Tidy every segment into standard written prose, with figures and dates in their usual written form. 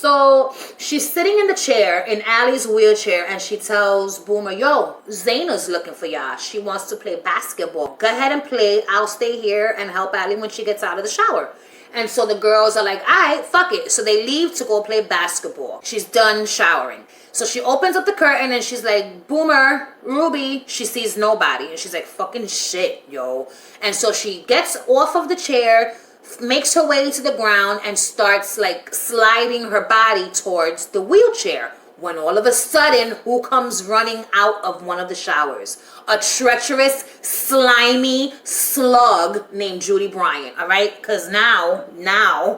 So she's sitting in the chair, in Allie's wheelchair, and she tells Boomer, yo, Zaina's looking for y'all. She wants to play basketball. Go ahead and play. I'll stay here and help Allie when she gets out of the shower. And so the girls are like, all right, fuck it. So they leave to go play basketball. She's done showering. So she opens up the curtain and she's like, Boomer, Ruby. She sees nobody. And she's like, fucking shit, yo. And so she gets off of the chair, makes her way to the ground, and starts like sliding her body towards the wheelchair. When all of a sudden, who comes running out of one of the showers? A treacherous, slimy slug named Judy Bryant, all right? Because now,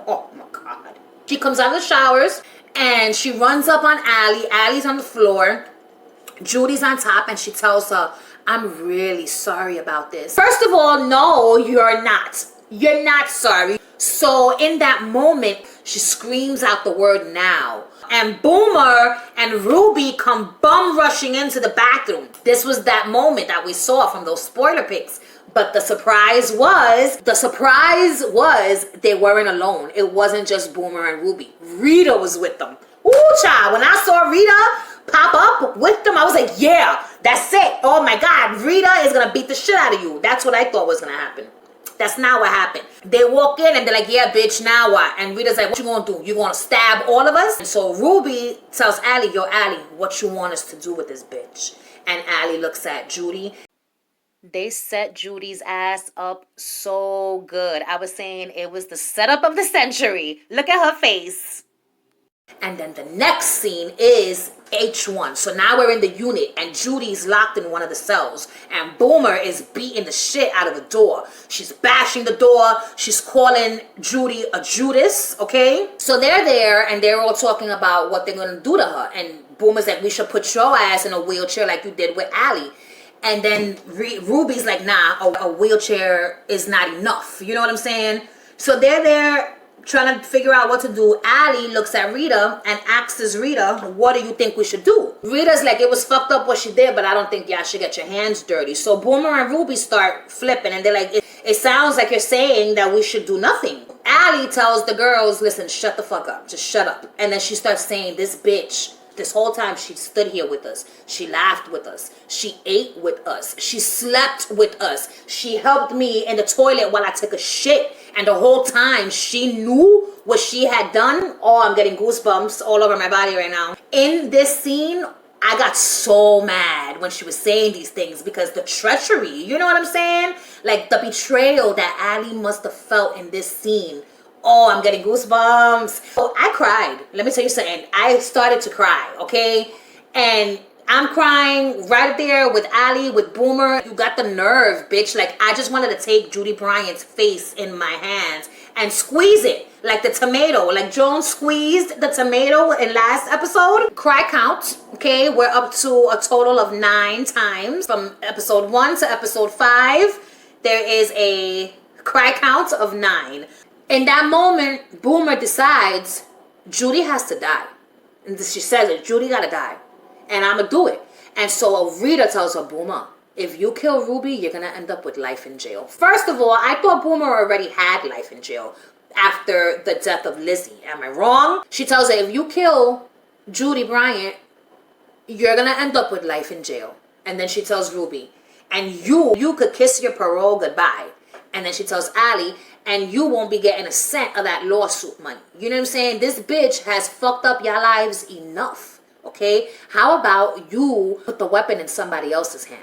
oh my God. She comes out of the showers and she runs up on Allie. Allie's on the floor. Judy's on top, and she tells her, I'm really sorry about this. First of all, no, you're not. You're not sorry. So in that moment, she screams out the word now. And Boomer and Ruby come bum rushing into the bathroom. This was that moment that we saw from those spoiler pics. But the surprise was they weren't alone. It wasn't just Boomer and Ruby. Rita was with them. Ooh, child, when I saw Rita pop up with them, I was like, yeah, that's it. Oh my God, Rita is gonna beat the shit out of you. That's what I thought was gonna happen. That's not what happened. They walk in and they're like, yeah, bitch, now what? And Rita's like, what you gonna do? You gonna stab all of us? And so Ruby tells Allie, yo, Allie, what you want us to do with this bitch? And Allie looks at Judy. They set Judy's ass up so good. I was saying it was the setup of the century. Look at her face. And then the next scene is H1. So now we're in the unit and Judy's locked in one of the cells. And Boomer is beating the shit out of the door. She's bashing the door. She's calling Judy a Judas, okay? So they're there and they're all talking about what they're going to do to her. And Boomer's like, we should put your ass in a wheelchair like you did with Allie. And then Ruby's like, nah, a wheelchair is not enough. You know what I'm saying? So they're there trying to figure out what to do. Allie looks at Rita and asks Rita, what do you think we should do? Rita's like, it was fucked up what she did, but I don't think y'all should get your hands dirty. So Boomer and Ruby start flipping and they're like, it sounds like you're saying that we should do nothing. Allie tells the girls, listen, shut the fuck up. Just shut up. And then she starts saying, this bitch, this whole time she stood here with us. She laughed with us. She ate with us. She slept with us. She helped me in the toilet while I took a shit. And the whole time she knew what she had done. Oh, I'm getting goosebumps all over my body right now. In this scene, I got so mad when she was saying these things because the treachery, you know what I'm saying? Like the betrayal that Allie must have felt in this scene. Oh, I'm getting goosebumps. Oh, I cried. Let me tell you something. I started to cry, okay? And I'm crying right there with Allie, with Boomer. You got the nerve, bitch. Like, I just wanted to take Judy Bryant's face in my hands and squeeze it like the tomato. Like Joan squeezed the tomato in last episode. Cry count, okay? We're up to a total of 9 times. From episode 1 to episode 5, there is a cry count of 9. In that moment, Boomer decides Judy has to die. And she says it, Judy gotta die. And I'm gonna do it. And so Rita tells her, Boomer, if you kill Ruby, you're gonna end up with life in jail. First of all, I thought Boomer already had life in jail after the death of Lizzie. Am I wrong? She tells her, if you kill Judy Bryant, you're gonna end up with life in jail. And then she tells Ruby, and you could kiss your parole goodbye. And then she tells Allie, and you won't be getting a cent of that lawsuit money. You know what I'm saying? This bitch has fucked up your lives enough, okay? How about you put the weapon in somebody else's hand?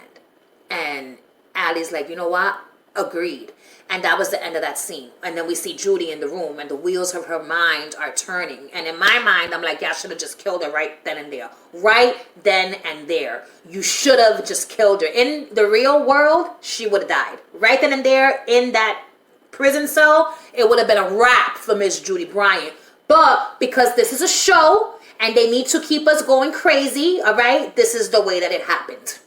And Allie's like, you know what? Agreed. And that was the end of that scene. And then we see Judy in the room and the wheels of her mind are turning. And in my mind, I'm like, y'all should have just killed her right then and there. Right then and there. You should have just killed her. In the real world, she would have died. Right then and there, in that prison cell, it would have been a wrap for Miss Judy Bryant. But because this is a show and they need to keep us going crazy, all right, this is the way that it happened.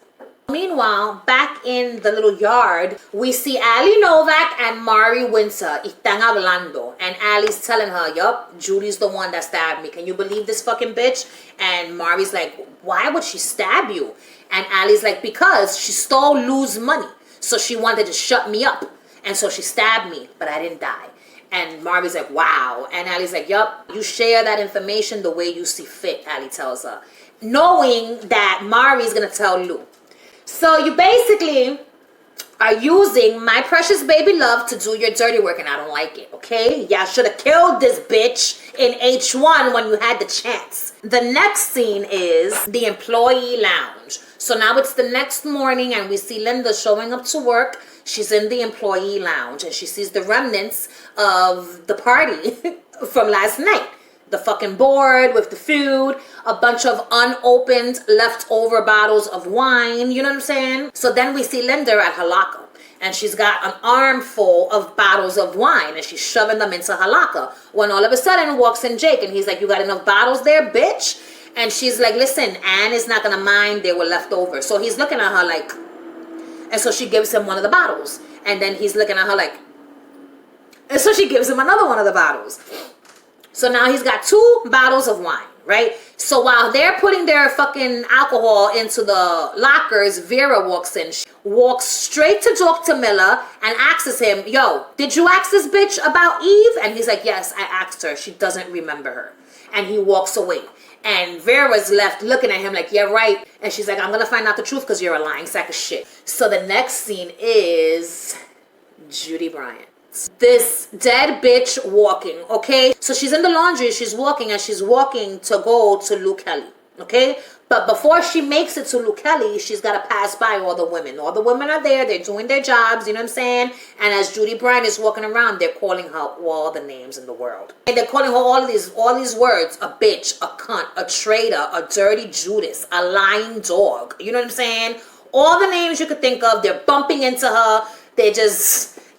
Meanwhile, back in the little yard, we see Ali Novak and Mari Winter están hablando. And Ali's telling her, yup, Judy's the one that stabbed me. Can you believe this fucking bitch? And Mari's like, why would she stab you? And Ali's like, because she stole Lou's money. So she wanted to shut me up. And so she stabbed me, but I didn't die. And Marvy's like, wow. And Allie's like, yup, you share that information the way you see fit, Allie tells her. Knowing that Marvy's going to tell Lou. So you basically are using my precious baby love to do your dirty work, and I don't like it, okay? Y'all should have killed this bitch in H1 when you had the chance. The next scene is the employee lounge. So now it's the next morning, and we see Linda showing up to work. She's in the employee lounge, and she sees the remnants of the party from last night. The fucking board with the food, a bunch of unopened leftover bottles of wine, you know what I'm saying? So then we see Linda at her locker, and she's got an armful of bottles of wine, and she's shoving them into her locker. When all of a sudden walks in Jake, and he's like, you got enough bottles there, bitch? And she's like, listen, Anne is not gonna mind, they were left over. So he's looking at her like, and so she gives him one of the bottles, and then he's looking at her like, and so she gives him another one of the bottles. So now he's got 2 bottles of wine, right? So while they're putting their fucking alcohol into the lockers, Vera walks in. She walks straight to Dr. Miller and asks him, yo, did you ask this bitch about Eve? And he's like, yes, I asked her. She doesn't remember her. And he walks away. And Vera's left looking at him like, yeah, right. And she's like, I'm going to find out the truth because you're a lying sack of shit. So the next scene is Judy Bryant. This dead bitch walking, okay? So she's in the laundry, she's walking, and she's walking to go to Lou Kelly, okay? But before she makes it to Lou Kelly, she's got to pass by all the women. All the women are there, they're doing their jobs, you know what I'm saying? And as Judy Bryant is walking around, they're calling her all the names in the world. And they're calling her all these words: a bitch, a cunt, a traitor, a dirty Judas, a lying dog. You know what I'm saying? All the names you could think of, they're bumping into her.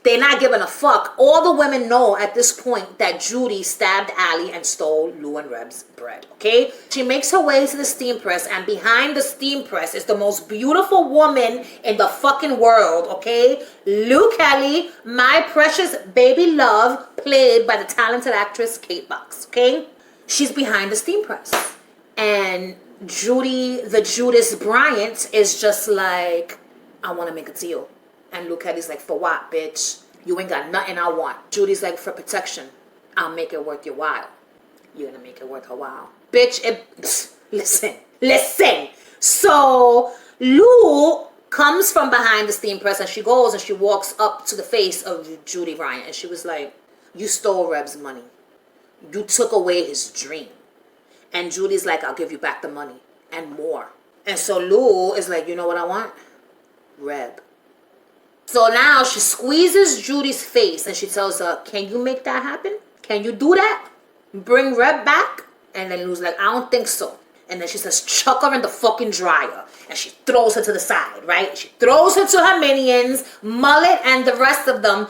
They're not giving a fuck. All the women know at this point that Judy stabbed Allie and stole Lou and Reb's bread, okay? She makes her way to the steam press, and behind the steam press is the most beautiful woman in the fucking world, okay? Lou Kelly, my precious baby love, played by the talented actress Kate Box, okay? She's behind the steam press. And Judy, the Judas Bryant, is just like, I want to make a deal. And Lou Kelly's like, for what, bitch? You ain't got nothing I want. Judy's like, for protection. I'll make it worth your while. You're gonna make it worth her while. Bitch, listen. So Lou comes from behind the steam press, and she goes and she walks up to the face of Judy Bryant, and she was like, you stole Reb's money. You took away his dream. And Judy's like, I'll give you back the money and more. And so Lou is like, you know what I want? Reb. So now she squeezes Judy's face and she tells her, can you make that happen? Can you do that? Bring Reb back? And then Lou's like, I don't think so. And then she says, chuck her in the fucking dryer. And she throws her to the side, right? She throws her to her minions. Mullet and the rest of them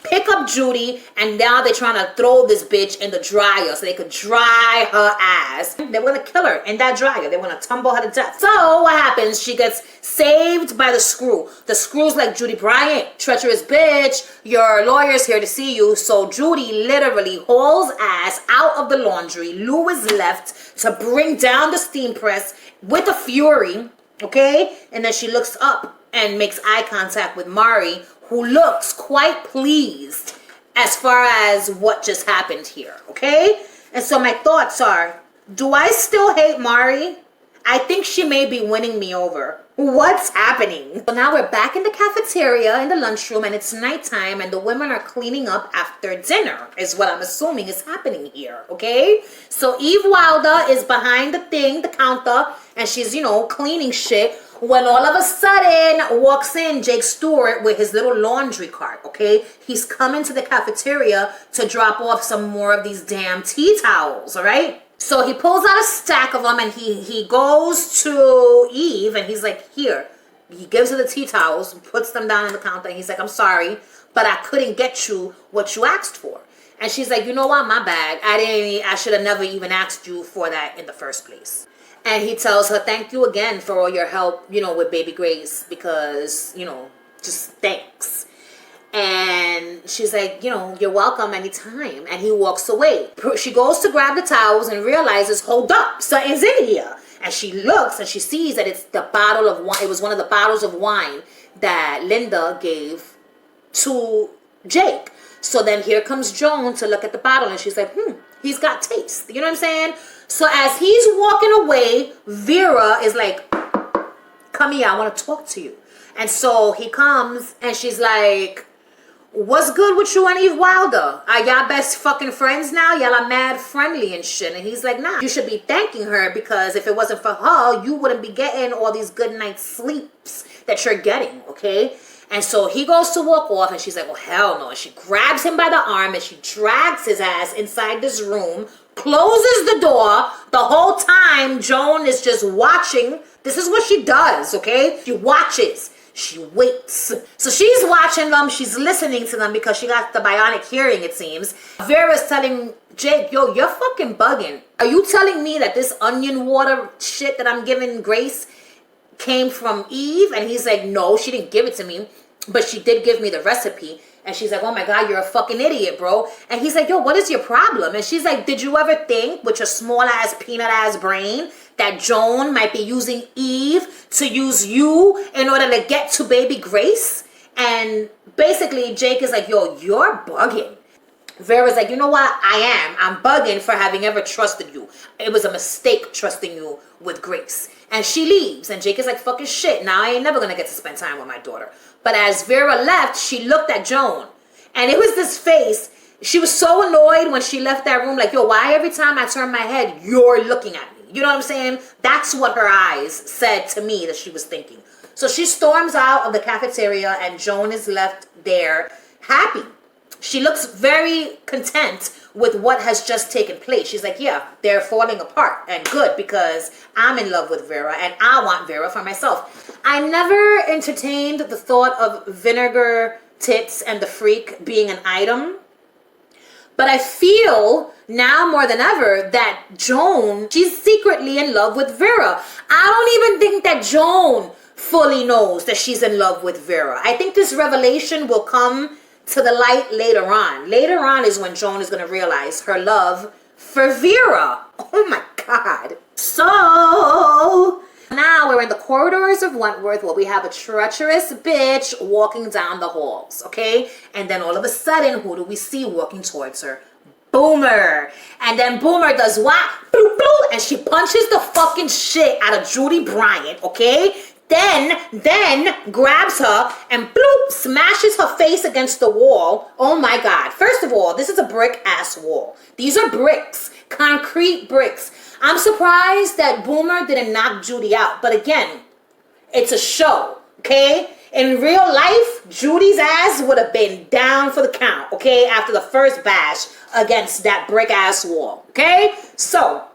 pick up Judy, and now they're trying to throw this bitch in the dryer so they could dry her ass. They want to kill her in that dryer. They want to tumble her to death. So what happens? She gets saved by the screw. The screw's like, Judy Bryant, treacherous bitch, your lawyer's here to see you. So Judy literally hauls ass out of the laundry. Lou is left to bring down the steam press with a fury, okay? And then she looks up and makes eye contact with Mari, who looks quite pleased as far as what just happened here, okay? And so my thoughts are, do I still hate Mari? I think she may be winning me over. What's happening? So now we're back in the cafeteria in the lunchroom, and it's nighttime, and the women are cleaning up after dinner, is what I'm assuming is happening here, okay? So Eve Wilder is behind the counter, and she's, cleaning shit, when all of a sudden walks in Jake Stewart with his little laundry cart, okay? He's coming to the cafeteria to drop off some more of these damn tea towels, all right? So he pulls out a stack of them, and he goes to Eve, and he's like, here. He gives her the tea towels, puts them down on the counter, and he's like, I'm sorry, but I couldn't get you what you asked for. And she's like, you know what, my bad. I should have never even asked you for that in the first place. And he tells her, thank you again for all your help, with Baby Grace, because, just thanks. And she's like, you're welcome anytime. And he walks away. She goes to grab the towels and realizes, hold up, something's in here. And she looks and she sees that it's the bottle of wine. It was one of the bottles of wine that Linda gave to Jake. So then here comes Joan to look at the bottle, and she's like, he's got taste. You know what I'm saying? So as he's walking away, Vera is like, come here, I want to talk to you. And so he comes, and she's like, what's good with you and Eve Wilder? Are y'all best fucking friends now? Y'all are mad friendly and shit. And he's like, nah, you should be thanking her, because if it wasn't for her, you wouldn't be getting all these good night's sleeps that you're getting, okay? And so he goes to walk off, and she's like, well, hell no. And she grabs him by the arm, and she drags his ass inside this room, closes the door. The whole time, Joan is just watching. This is what she does, okay? She watches. She waits. So she's watching them. She's listening to them because she got the bionic hearing, it seems. Vera's telling Jake, yo, you're fucking bugging. Are you telling me that this onion water shit that I'm giving Grace came from Eve? And he's like, no, she didn't give it to me, but she did give me the recipe. And she's like, oh my God, you're a fucking idiot, bro. And he's like, yo, what is your problem? And she's like, did you ever think with your small ass peanut ass brain that Joan might be using Eve to use you in order to get to baby Grace? And basically Jake is like, yo, you're bugging. Vera's like, you know what? I'm bugging for having ever trusted you. It was a mistake trusting you with Grace. And she leaves, and Jake is like, fucking shit, now I ain't never gonna get to spend time with my daughter. But as Vera left, she looked at Joan, and it was this face. She was so annoyed when she left that room, like, yo, why every time I turn my head, you're looking at me? You know what I'm saying? That's what her eyes said to me that she was thinking. So she storms out of the cafeteria, and Joan is left there happy. She looks very content with what has just taken place. She's like, yeah, they're falling apart, and good, because I'm in love with Vera and I want Vera for myself. I never entertained the thought of Vinegar Tits and the Freak being an item, but I feel now more than ever that Joan, she's secretly in love with Vera. I don't even think that Joan fully knows that she's in love with Vera. I think this revelation will come to the light later on. Later on is when Joan is going to realize her love for Vera. Oh my God. So now we're in the corridors of Wentworth, where we have a treacherous bitch walking down the halls, okay? And then all of a sudden, who do we see walking towards her? Boomer. And then Boomer does what? Bloop, bloop, and she punches the fucking shit out of Judy Bryant, okay? Then grabs her and bloop, smashes her face against the wall. Oh my God. First of all, this is a brick ass wall. These are bricks, concrete bricks. I'm surprised that Boomer didn't knock Judy out. But again, it's a show, okay? In real life, Judy's ass would have been down for the count, okay? After the first bash against that brick ass wall, okay? So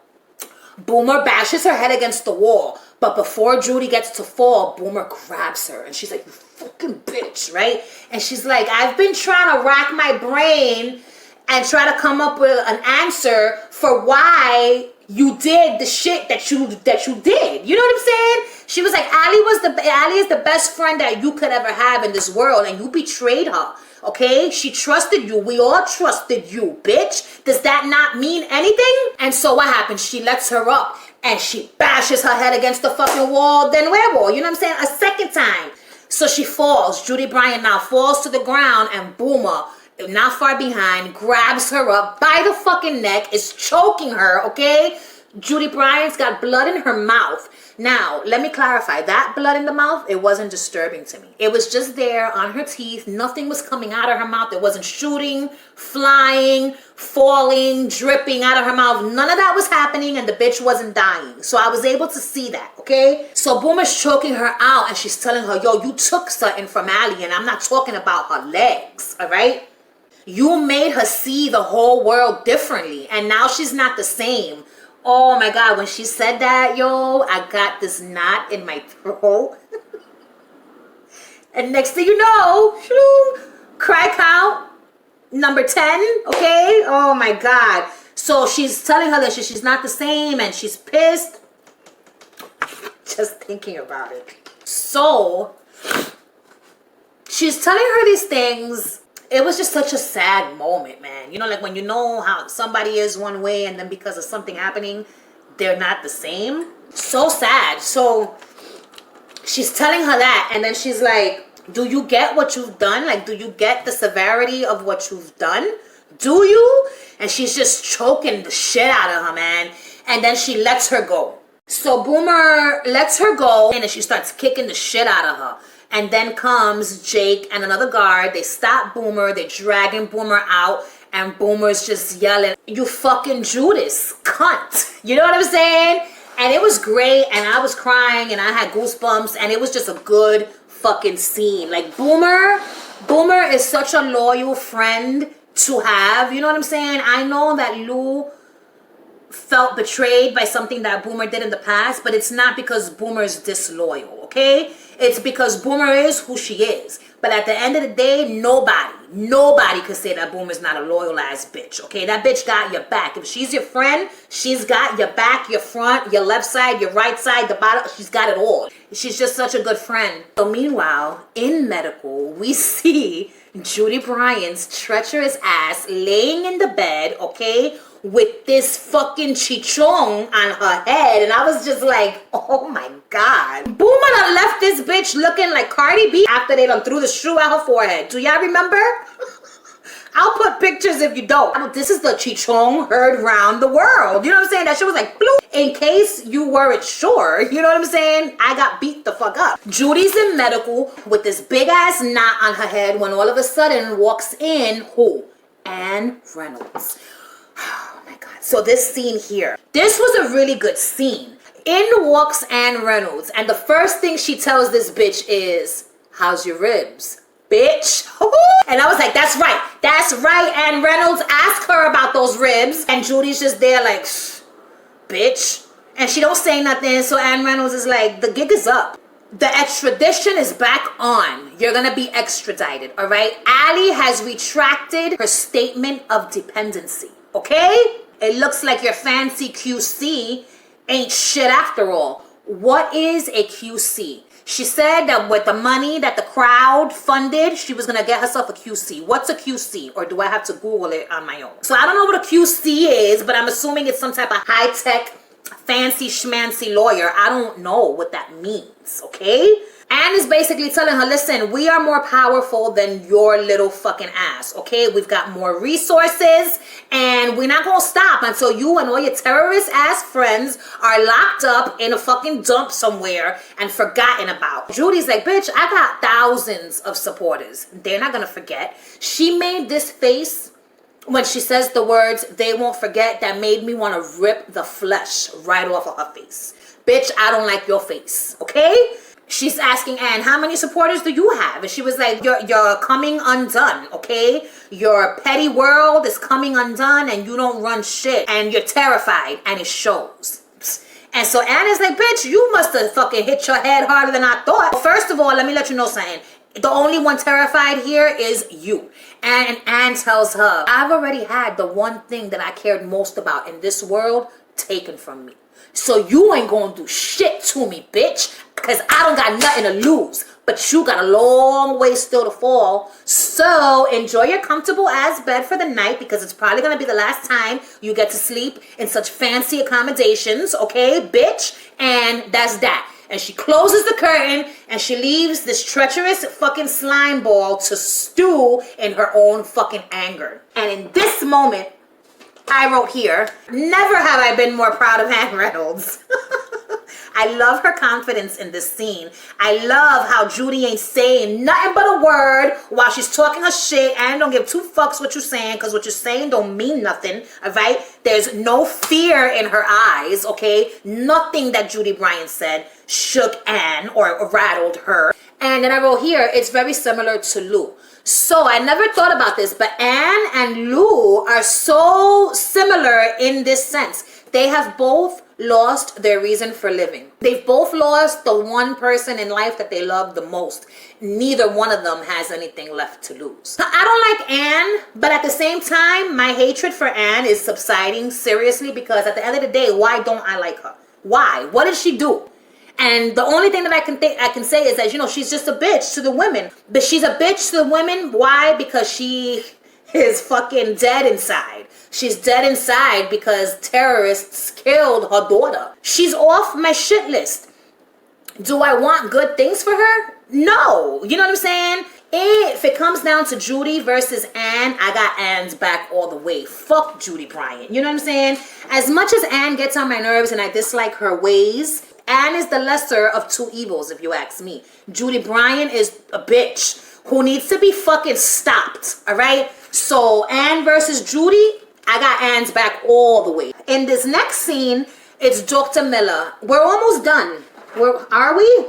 Boomer bashes her head against the wall. But before Judy gets to fall, Boomer grabs her. And she's like, you fucking bitch, right? And she's like, I've been trying to rack my brain and try to come up with an answer for why you did the shit that you did. You know what I'm saying? She was like, Allie is the best friend that you could ever have in this world, and you betrayed her. Okay? She trusted you. We all trusted you, bitch. Does that not mean anything? And so what happens? She lets her up, and she bashes her head against the fucking wall de nuevo. You know what I'm saying? A second time. So she falls. Judy Bryant now falls to the ground, and Boomer, not far behind, grabs her up by the fucking neck, is choking her, okay? Judy Bryant's got blood in her mouth. Now, let me clarify. That blood in the mouth, it wasn't disturbing to me. It was just there on her teeth. Nothing was coming out of her mouth. It wasn't shooting, flying, falling, dripping out of her mouth. None of that was happening, and the bitch wasn't dying. So I was able to see that, okay? So Boomer's choking her out, and she's telling her, yo, you took something from Allie, and I'm not talking about her legs, all right? You made her see the whole world differently, and now she's not the same. Oh my God, when she said that, yo, I got this knot in my throat. And next thing you know, cry count number 10, okay? Oh my God. So she's telling her that she's not the same, and she's pissed. Just thinking about it. So she's telling her these things. It was just such a sad moment, man. You know, like when you know how somebody is one way, and then because of something happening, they're not the same. So sad. So she's telling her that, and then she's like, Do you get what you've done? Like, do you get the severity of what you've done? Do you? And she's just choking the shit out of her, man. And then she lets her go. So Boomer lets her go, and then she starts kicking the shit out of her. And then comes Jake and another guard. They stop Boomer. They're dragging Boomer out. And Boomer's just yelling, "You fucking Judas, cunt." You know what I'm saying? And it was great. And I was crying. And I had goosebumps. And it was just a good fucking scene. Like, Boomer is such a loyal friend to have. You know what I'm saying? I know that Lou felt betrayed by something that Boomer did in the past, but it's not because Boomer is disloyal, okay? It's because Boomer is who she is. But at the end of the day, nobody could say that Boomer's not a loyal ass bitch, okay? That bitch got your back. If she's your friend, she's got your back, your front, your left side, your right side, the bottom. She's got it all. She's just such a good friend. So meanwhile, in medical, we see Judy Bryant's treacherous ass laying in the bed, okay, with this fucking chichong on her head. And I was just like, oh my God. Boomer done left this bitch looking like Cardi B after they done threw the shoe at her forehead. Do y'all remember? I'll put pictures if you don't. This is the chichong heard round the world. You know what I'm saying? That shit was like, bloop. In case you weren't sure, you know what I'm saying? I got beat the fuck up. Judy's in medical with this big ass knot on her head when all of a sudden walks in who? Anne Reynolds. Oh my God. So this scene here, this was a really good scene. In walks Anne Reynolds, and the first thing she tells this bitch is, "How's your ribs, bitch?" And I was like, that's right, Anne Reynolds. Ask her about those ribs. And Judy's just there like, bitch. And she don't say nothing. So Anne Reynolds is like, the gig is up. The extradition is back on. You're gonna be extradited, all right? Allie has retracted her statement of dependency, okay? It looks like your fancy QC ain't shit after all. What is a QC? She said that with the money that the crowd funded, she was gonna get herself a QC. What's a QC? Or do I have to Google it on my own? So I don't know what a QC is, but I'm assuming it's some type of high-tech, fancy schmancy lawyer. I don't know what that means, okay? Anne is basically telling her, listen, we are more powerful than your little fucking ass, okay? We've got more resources, and we're not gonna stop until you and all your terrorist ass friends are locked up in a fucking dump somewhere and forgotten about. Judy's like, bitch, I got thousands of supporters. They're not gonna forget. She made this face when she says the words, "they won't forget," that made me want to rip the flesh right off of her face. Bitch, I don't like your face, okay? She's asking Anne, how many supporters do you have? And she was like, you're coming undone, okay? Your petty world is coming undone and you don't run shit. And you're terrified and it shows. And so Anne is like, bitch, you must have fucking hit your head harder than I thought. First of all, let me let you know something. The only one terrified here is you. And Anne tells her, I've already had the one thing that I cared most about in this world taken from me. So you ain't gonna do shit to me, bitch. Because I don't got nothing to lose. But you got a long way still to fall. So enjoy your comfortable ass bed for the night. Because it's probably going to be the last time you get to sleep in such fancy accommodations. Okay, bitch? And that's that. And she closes the curtain. And she leaves this treacherous fucking slime ball to stew in her own fucking anger. And in this moment, I wrote here, never have I been more proud of Anne Reynolds. I love her confidence in this scene. I love how Judy ain't saying nothing but a word while she's talking her shit and don't give two fucks what you're saying, because what you're saying don't mean nothing, all right? There's no fear in her eyes, okay? Nothing that Judy Bryant said shook Anne or rattled her. And then I wrote here, it's very similar to Lou. So I never thought about this, but Anne and Lou are so similar in this sense. They have both lost their reason for living. They've both lost the one person in life that they love the most. Neither one of them has anything left to lose. I don't like Anne, but at the same time, my hatred for Anne is subsiding seriously, because at the end of the day, why don't I like her? Why? What did she do? And the only thing that I can say is that, you know, she's just a bitch to the women. But she's a bitch to the women. Why? Because she is fucking dead inside. She's dead inside because terrorists killed her daughter. She's off my shit list. Do I want good things for her? No, you know what I'm saying? If it comes down to Judy versus Anne, I got Anne's back all the way. Fuck Judy Bryant. You know what I'm saying? As much as Anne gets on my nerves and I dislike her ways, Anne is the lesser of two evils, if you ask me. Judy Bryant is a bitch who needs to be fucking stopped, all right? So Anne versus Judy, I got Anne's back all the way. In this next scene, it's Dr. Miller. We're almost done. Are we?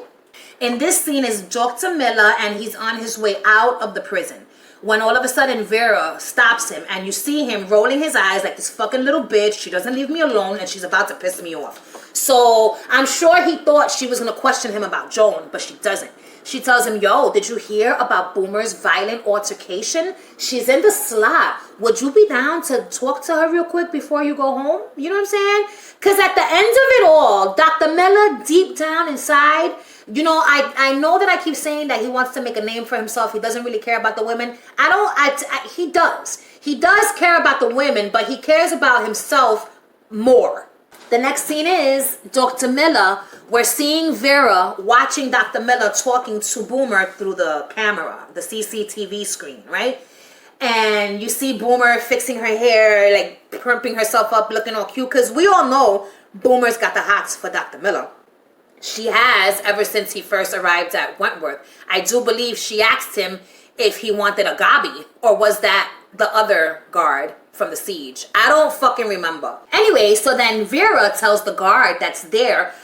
In this scene is Dr. Miller, and he's on his way out of the prison. When all of a sudden Vera stops him, and you see him rolling his eyes like this fucking little bitch. She doesn't leave me alone, and she's about to piss me off. So I'm sure he thought she was going to question him about Joan, but she doesn't. She tells him, yo, did you hear about Boomer's violent altercation? She's in the slot. Would you be down to talk to her real quick before you go home? You know what I'm saying? Because at the end of it all, Dr. Miller, deep down inside, you know, I know that I keep saying that he wants to make a name for himself. He doesn't really care about the women. He does. He does care about the women, but he cares about himself more. The next scene is Dr. Miller. We're seeing Vera watching Dr. Miller talking to Boomer through the camera, the CCTV screen, right? And you see Boomer fixing her hair, like primping herself up, looking all cute. Because we all know Boomer's got the hots for Dr. Miller. She has ever since he first arrived at Wentworth. I do believe she asked him if he wanted a gobby, or was that the other guard from the siege? I don't fucking remember. Anyway, so then Vera tells the guard that's there,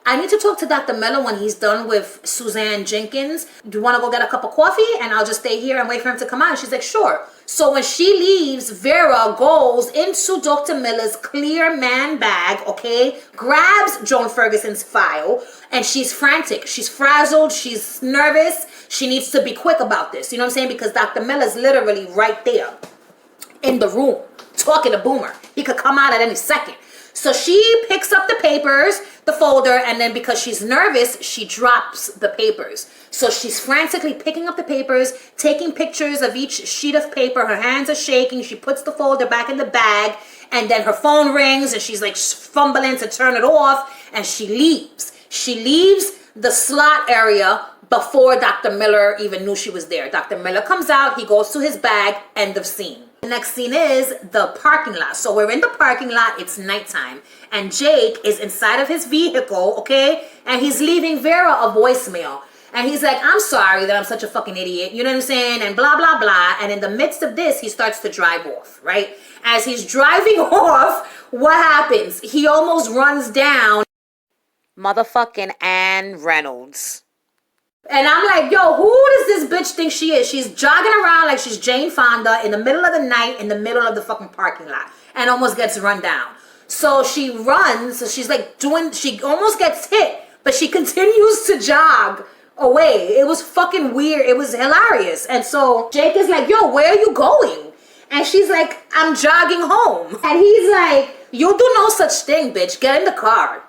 I need to talk to Dr. Miller when he's done with Suzanne Jenkins. Do you want to go get a cup of coffee? And I'll just stay here and wait for him to come out. And she's like, sure. So when she leaves, Vera goes into Dr. Miller's clear man bag, okay? Grabs Joan Ferguson's file, and she's frantic. She's frazzled. She's nervous. She needs to be quick about this. You know what I'm saying? Because Dr. Miller's literally right there in the room talking to Boomer. He could come out at any second. So she picks up the papers, the folder, and then because she's nervous, she drops the papers. So she's frantically picking up the papers, taking pictures of each sheet of paper. Her hands are shaking. She puts the folder back in the bag, and then her phone rings, and she's like fumbling to turn it off, and she leaves. She leaves the slot area before Dr. Miller even knew she was there. Dr. Miller comes out. He goes to his bag. End of scene. The next scene is the parking lot. So we're in the parking lot. It's nighttime. And Jake is inside of his vehicle, okay? And he's leaving Vera a voicemail. And he's like, I'm sorry that I'm such a fucking idiot. You know what I'm saying? And blah, blah, blah. And in the midst of this, he starts to drive off, right? As he's driving off, what happens? He almost runs down motherfucking Anne Reynolds. And I'm like, yo, who does this bitch think she is? She's jogging around like she's Jane Fonda in the middle of the night in the middle of the fucking parking lot and almost gets run down. So she runs. So she's like she almost gets hit, but she continues to jog away. It was fucking weird. It was hilarious. And so Jake is like, yo, where are you going? And she's like, I'm jogging home. And he's like, you do no such thing, bitch. Get in the car.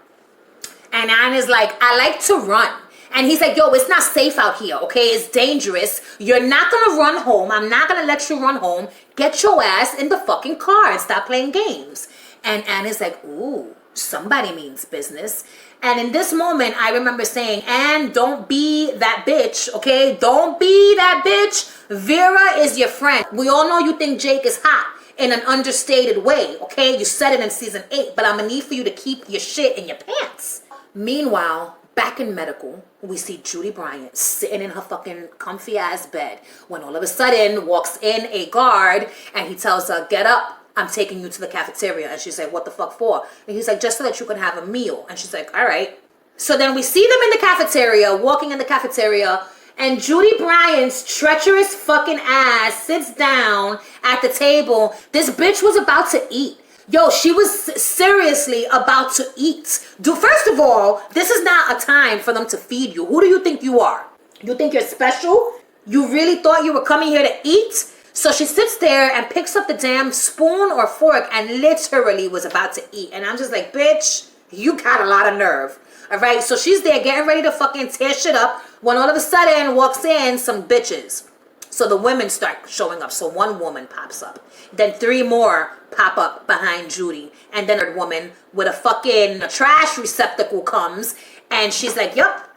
And Anne is like, I like to run. And he's like, yo, it's not safe out here, okay? It's dangerous. You're not going to run home. I'm not going to let you run home. Get your ass in the fucking car and stop playing games. And Anne is like, ooh, somebody means business. And in this moment, I remember saying, Anne, don't be that bitch, okay? Don't be that bitch. Vera is your friend. We all know you think Jake is hot in an understated way, okay? You said it in season 8, but I'm going to need for you to keep your shit in your pants. Meanwhile, back in medical, we see Judy Bryant sitting in her fucking comfy ass bed when all of a sudden walks in a guard and he tells her, get up, I'm taking you to the cafeteria. And she's like, what the fuck for? And he's like, just so that you can have a meal. And she's like, all right. So then we see them in the cafeteria, walking in the cafeteria, and Judy Bryant's treacherous fucking ass sits down at the table. This bitch was about to eat. Yo, she was seriously about to eat. First of all, this is not a time for them to feed you. Who do you think you are? You think you're special? You really thought you were coming here to eat? So she sits there and picks up the damn spoon or fork and literally was about to eat. And I'm just like, bitch, you got a lot of nerve. All right, so she's there getting ready to fucking tear shit up when all of a sudden walks in some bitches. So the women start showing up. So one woman pops up. Then 3 more pop up behind Judy. And then a woman with a fucking trash receptacle comes. And she's like, yep,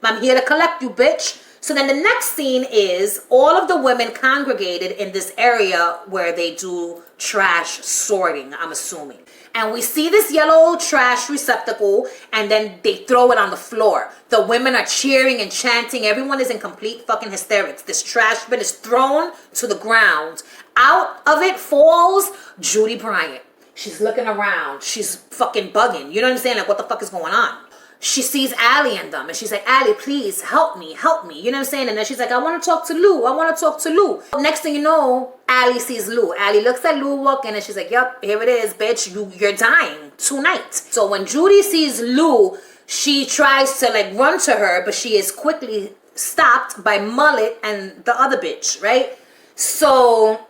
I'm here to collect you, bitch. So then the next scene is all of the women congregated in this area where they do trash sorting, I'm assuming. And we see this yellow trash receptacle, and then they throw it on the floor. The women are cheering and chanting. Everyone is in complete fucking hysterics. This trash bin is thrown to the ground. Out of it falls Judy Bryant. She's looking around. She's fucking bugging. You know what I'm saying? Like, what the fuck is going on? She sees Allie and them, and she's like, Allie, please help me. You know what I'm saying? And then she's like, I want to talk to Lou. Next thing you know, Allie sees Lou. Allie looks at Lou walking, and she's like, yep, here it is, bitch. You're dying tonight. So when Judy sees Lou, she tries to like run to her, but she is quickly stopped by Mullet and the other bitch, right? So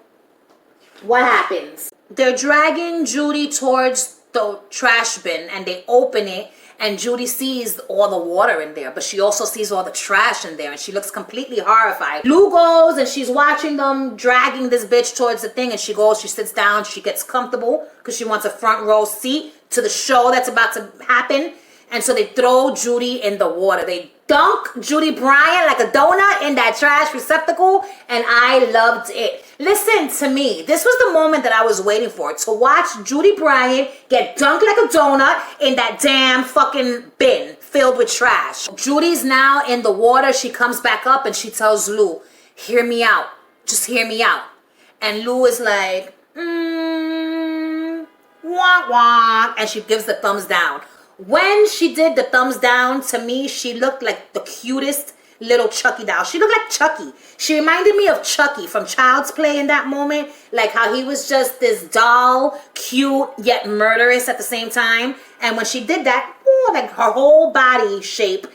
what happens? They're dragging Judy towards the trash bin, and they open it. And Judy sees all the water in there, but she also sees all the trash in there, and she looks completely horrified. Lou goes, and she's watching them dragging this bitch towards the thing, and she goes, she sits down, she gets comfortable, because she wants a front row seat to the show that's about to happen. And so they throw Judy in the water. They dunk Judy Bryant like a donut in that trash receptacle, and I loved it. Listen to me. This was the moment that I was waiting for, to watch Judy Bryant get dunked like a donut in that damn fucking bin filled with trash. Judy's now in the water. She comes back up and she tells Lou, hear me out. Just hear me out. And Lou is like, wah, wah. And she gives the thumbs down. When she did the thumbs down, to me, she looked like the cutest little Chucky doll. She looked like Chucky. She reminded me of Chucky from Child's Play in that moment. Like how he was just this doll, cute, yet murderous at the same time. And when she did that, ooh, like her whole body shape,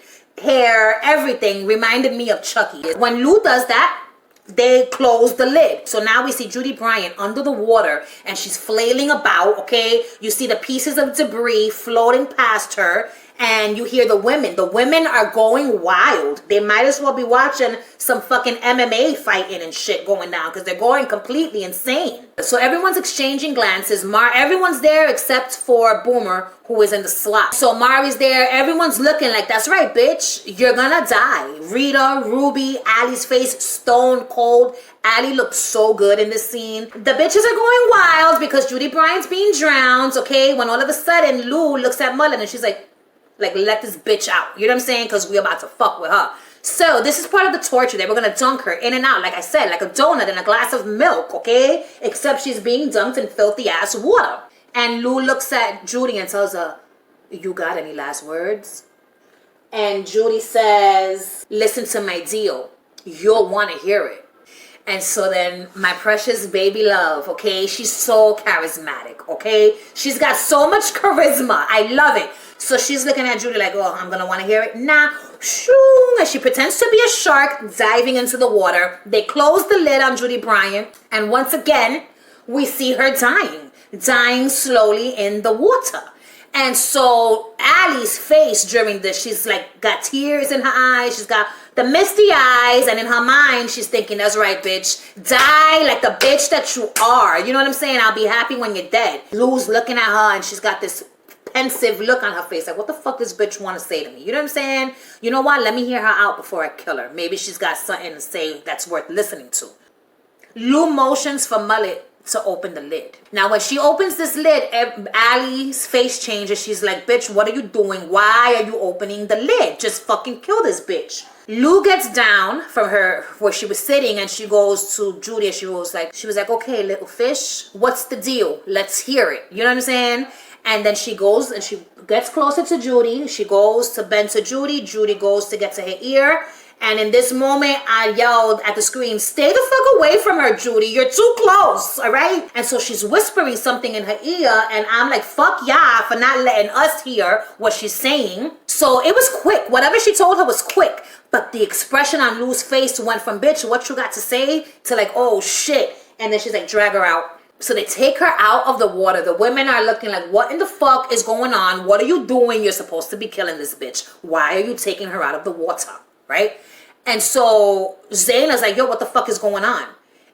hair, everything reminded me of Chucky. When Lou does that, they close the lid. So now we see Judy Bryant under the water, and she's flailing about, okay? You see the pieces of debris floating past her, and you hear the women. The women are going wild. They might as well be watching some fucking MMA fighting and shit going down, because they're going completely insane. So everyone's exchanging glances. Everyone's there except for Boomer, who is in the slot. So Mari's there. Everyone's looking like, that's right, bitch. You're gonna die. Rita, Ruby, Allie's face stone cold. Allie looked so good in this scene. The bitches are going wild because Judy Bryant's being drowned, okay? When all of a sudden, Lou looks at Mullen and she's like, let this bitch out. You know what I'm saying? Because we're about to fuck with her. So this is part of the torture. They were going to dunk her in and out, like I said, like a donut in a glass of milk, okay? Except she's being dunked in filthy ass water. And Lou looks at Judy and tells her, you got any last words? And Judy says, listen to my deal. You'll want to hear it. And so then my precious baby love, okay? She's so charismatic, okay? She's got so much charisma. I love it. So she's looking at Judy like, oh, I'm going to want to hear it. Nah. Shoo. And she pretends to be a shark diving into the water. They close the lid on Judy Bryant. And once again, we see her dying slowly in the water. And so Allie's face during this, she's like got tears in her eyes. She's got the misty eyes, and in her mind, she's thinking, that's right, bitch. Die like the bitch that you are. You know what I'm saying? I'll be happy when you're dead. Lou's looking at her, and she's got this pensive look on her face. Like, what the fuck does bitch want to say to me? You know what I'm saying? You know what? Let me hear her out before I kill her. Maybe she's got something to say that's worth listening to. Lou motions for Mullet to open the lid. Now, when she opens this lid, Allie's face changes. She's like, bitch, what are you doing? Why are you opening the lid? Just fucking kill this bitch. Lou gets down from her where she was sitting, and she goes to Judy, and she was like, okay, little fish, what's the deal? Let's hear it. You know what I'm saying? And then she goes and she gets closer to Judy. She goes to bend to Judy. Judy goes to get to her ear. And in this moment, I yelled at the screen, stay the fuck away from her, Judy. You're too close, all right? And so she's whispering something in her ear, and I'm like, fuck yeah for not letting us hear what she's saying. So it was quick. Whatever she told her was quick. But the expression on Lou's face went from, bitch, what you got to say, to like, oh, shit. And then she's like, drag her out. So they take her out of the water. The women are looking like, what in the fuck is going on? What are you doing? You're supposed to be killing this bitch. Why are you taking her out of the water? Right? And so Zaina's like, yo, what the fuck is going on?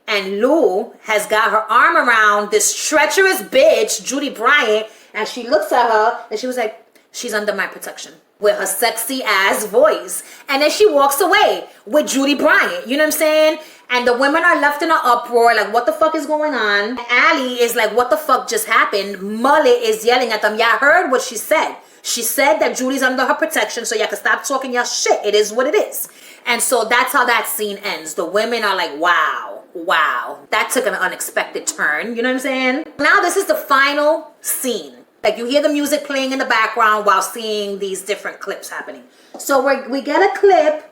And Lou has got her arm around this treacherous bitch, Judy Bryant, and she looks at her and she was like, she's under my protection with her sexy ass voice. And then she walks away with Judy Bryant. You know what I'm saying? And the women are left in an uproar, like, what the fuck is going on? And Allie is like, what the fuck just happened? Mullet is yelling at them. Yeah, I heard what she said. She said that Judy's under her protection, so y'all can stop talking y'all shit. It is what it is. And so that's how that scene ends. The women are like, wow, that took an unexpected turn. You know what I'm saying? Now this is the final scene. Like, you hear the music playing in the background while seeing these different clips happening. So we get a clip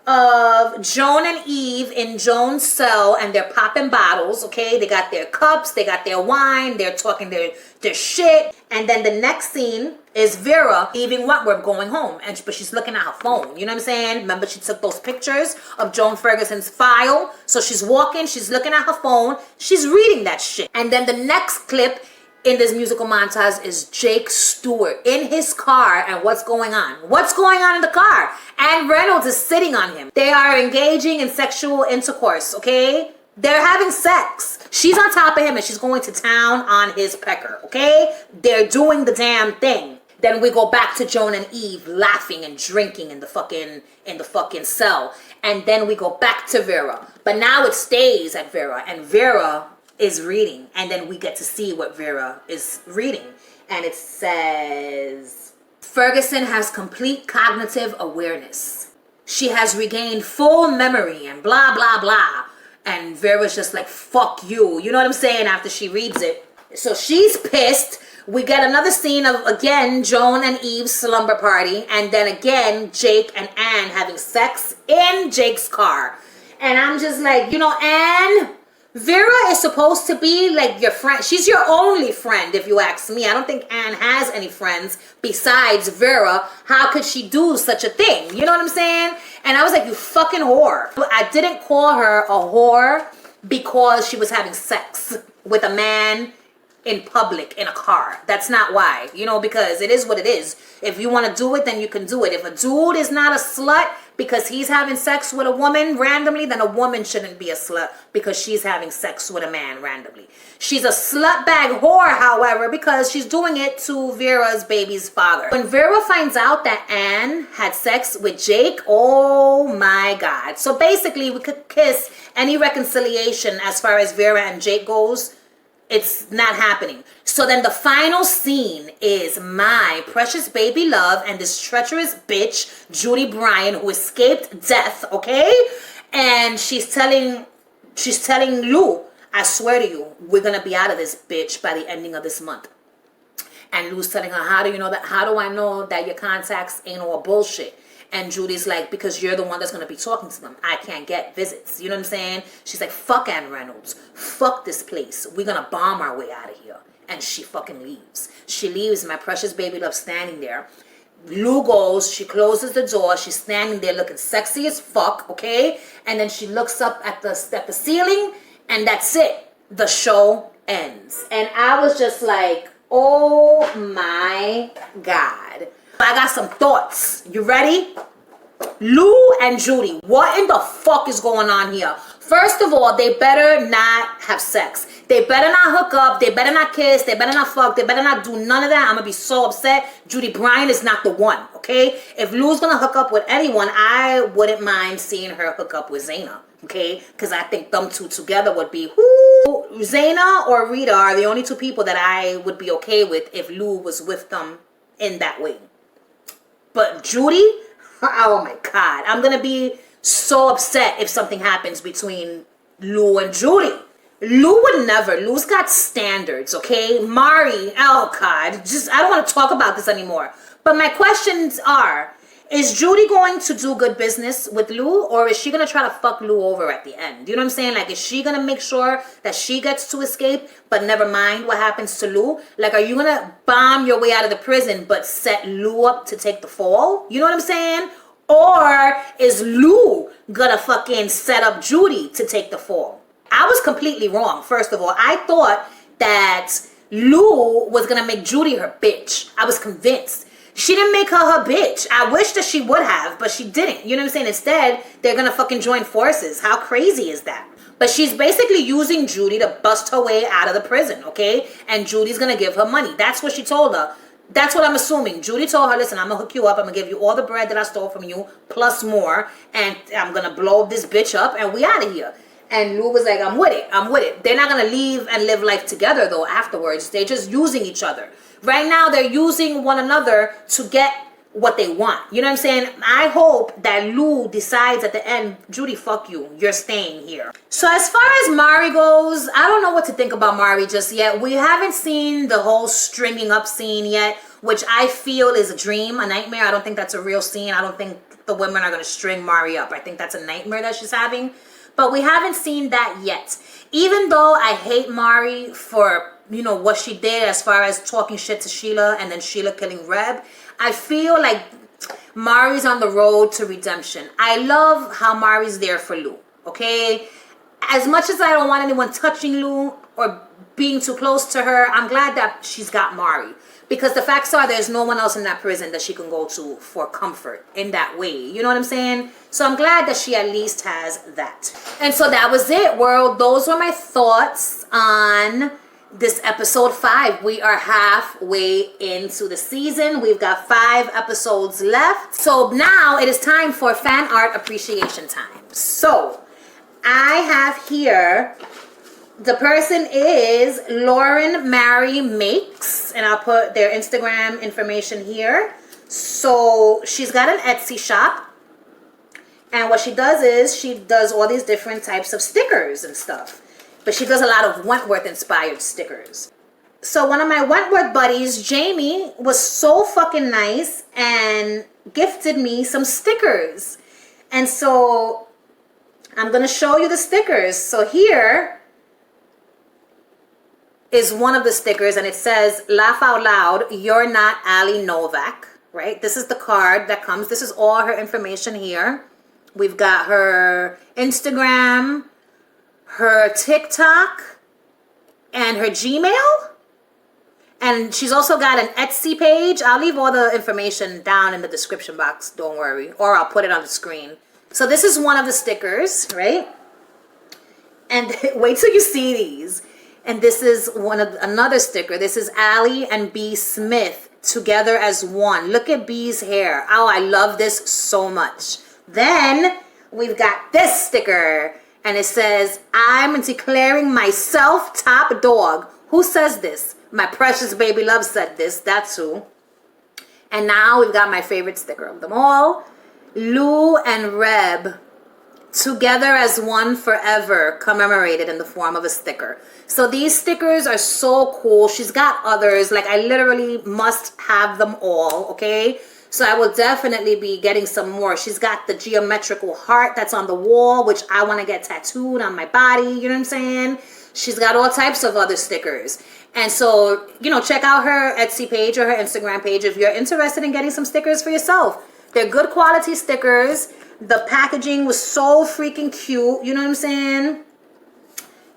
of Joan and Eve in Joan's cell, and they're popping bottles, okay? They got their cups, they got their wine, they're talking their shit. And then the next scene is Vera leaving Wentworth, going home, but she's looking at her phone. You know what I'm saying? Remember, she took those pictures of Joan Ferguson's file. So she's walking, she's looking at her phone, she's reading that shit. And then the next clip in this musical montage is Jake Stewart in his car. And what's going on? What's going on in the car? Anne Reynolds is sitting on him. They are engaging in sexual intercourse, okay? They're having sex. She's on top of him and she's going to town on his pecker, okay? They're doing the damn thing. Then we go back to Joan and Eve laughing and drinking in the fucking cell. And then we go back to Vera. But now it stays at Vera, and Vera is reading. And then we get to see what Vera is reading. And it says, Ferguson has complete cognitive awareness. She has regained full memory and blah, blah, blah. And Vera's just like, fuck you. You know what I'm saying? After she reads it. So she's pissed. We get another scene of, again, Joan and Eve's slumber party. And then again, Jake and Anne having sex in Jake's car. And I'm just like, you know, Anne, Vera is supposed to be like your friend. She's your only friend, if you ask me. I don't think Anne has any friends besides Vera. How could she do such a thing? You know what I'm saying? And I was like, you fucking whore. But I didn't call her a whore because she was having sex with a man in public in a car. That's not why. You know, because it is what it is. If you want to do it, then you can do it. If a dude is not a slut because he's having sex with a woman randomly, then a woman shouldn't be a slut because she's having sex with a man randomly. She's a slut bag whore, however, because she's doing it to Vera's baby's father. When Vera finds out that Anne had sex with Jake, oh my God. So basically, we could kiss any reconciliation as far as Vera and Jake goes. It's not happening. So then the final scene is my precious baby love and this treacherous bitch, Judy Bryant, who escaped death, okay? And she's telling Lou, I swear to you, we're going to be out of this bitch by the ending of this month. And Lou's telling her, how do you know that? How do I know that your contacts ain't all bullshit? And Judy's like, because you're the one that's going to be talking to them. I can't get visits. You know what I'm saying? She's like, fuck Anne Reynolds. Fuck this place. We're going to bomb our way out of here. And she fucking leaves. She leaves, my precious baby love standing there. Lou goes, she closes the door. She's standing there looking sexy as fuck, okay? And then she looks up at the ceiling, and that's it. The show ends. And I was just like, oh my God. I got some thoughts. You ready? Lou and Judy, what in the fuck is going on here? First of all, they better not have sex. They better not hook up. They better not kiss. They better not fuck. They better not do none of that. I'm going to be so upset. Judy Bryant is not the one, okay? If Lou's going to hook up with anyone, I wouldn't mind seeing her hook up with Zaina, okay? Because I think them two together would be, whoo. Zaina or Rita are the only two people that I would be okay with if Lou was with them in that way. But Judy, oh my God, I'm going to be so upset if something happens between Lou and Judy. Lou would never. Lou's got standards, okay? Mari, oh God, I don't want to talk about this anymore. But my questions are, is Judy going to do good business with Lou, or is she going to try to fuck Lou over at the end? You know what I'm saying? Like, is she going to make sure that she gets to escape, but never mind what happens to Lou? Like, are you going to bomb your way out of the prison, but set Lou up to take the fall? You know what I'm saying? Or is Lou going to fucking set up Judy to take the fall? I was completely wrong, first of all. I thought that Lou was going to make Judy her bitch. I was convinced. She didn't make her bitch. I wish that she would have, but she didn't. You know what I'm saying? Instead, they're going to fucking join forces. How crazy is that? But she's basically using Judy to bust her way out of the prison, okay? And Judy's going to give her money. That's what she told her. That's what I'm assuming. Judy told her, listen, I'm going to hook you up. I'm going to give you all the bread that I stole from you, plus more. And I'm going to blow this bitch up and we out of here. And Lou was like, I'm with it. I'm with it. They're not going to leave and live life together, though, afterwards. They're just using each other. Right now, they're using one another to get what they want. You know what I'm saying? I hope that Lou decides at the end, Judy, fuck you. You're staying here. So as far as Mari goes, I don't know what to think about Mari just yet. We haven't seen the whole stringing up scene yet, which I feel is a dream, a nightmare. I don't think that's a real scene. I don't think the women are going to string Mari up. I think that's a nightmare that she's having. But we haven't seen that yet. Even though I hate Mari for, you know, what she did as far as talking shit to Sheila and then Sheila killing Reb, I feel like Mari's on the road to redemption. I love how Mari's there for Lou, okay? As much as I don't want anyone touching Lou or being too close to her, I'm glad that she's got Mari. Because the facts are there's no one else in that prison that she can go to for comfort in that way. You know what I'm saying? So I'm glad that she at least has that. And so that was it, world. Those were my thoughts on this episode 5. We are halfway into the season. We've got 5 episodes left. So now it is time for fan art appreciation time. So I have here, the person is Lauren Mary Makes, and I'll put their Instagram information here. So she's got an Etsy shop, and what she does is she does all these different types of stickers and stuff. But she does a lot of Wentworth inspired stickers. So one of my Wentworth buddies, Jamie, was so fucking nice and gifted me some stickers. And so I'm going to show you the stickers. So here is one of the stickers, and it says, laugh out loud, you're not Ali Novak, right? This is the card that comes. This is all her information here. We've got her Instagram, her TikTok, and her Gmail. And she's also got an Etsy page. I'll leave all the information down in the description box, don't worry. Or I'll put it on the screen. So this is one of the stickers, right? And wait till you see these. And this is another sticker. This is Allie and B Smith together as one. Look at B's hair. Oh, I love this so much. Then we've got this sticker. And it says, I'm declaring myself top dog. Who says this? My precious baby love said this. That's who. And now we've got my favorite sticker of them all. Lou and Reb together as one forever, commemorated in the form of a sticker. So these stickers are so cool. She's got others. Like, I literally must have them all, okay? So I will definitely be getting some more. She's got the geometrical heart that's on the wall, which I want to get tattooed on my body. You know what I'm saying? She's got all types of other stickers. And so, you know, check out her Etsy page or her Instagram page if you're interested in getting some stickers for yourself. They're good quality stickers. The packaging was so freaking cute. You know what I'm saying?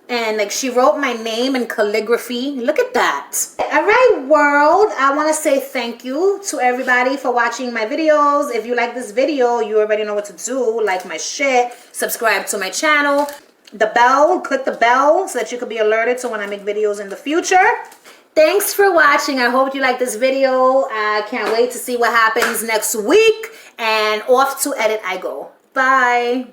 And like, she wrote my name in calligraphy. Look at that. All right, world. I want to say thank you to everybody for watching my videos. If you like this video, you already know what to do. Like my shit. Subscribe to my channel. The bell. Click the bell so that you can be alerted to when I make videos in the future. Thanks for watching. I hope you like this video. I can't wait to see what happens next week. And off to edit I go. Bye.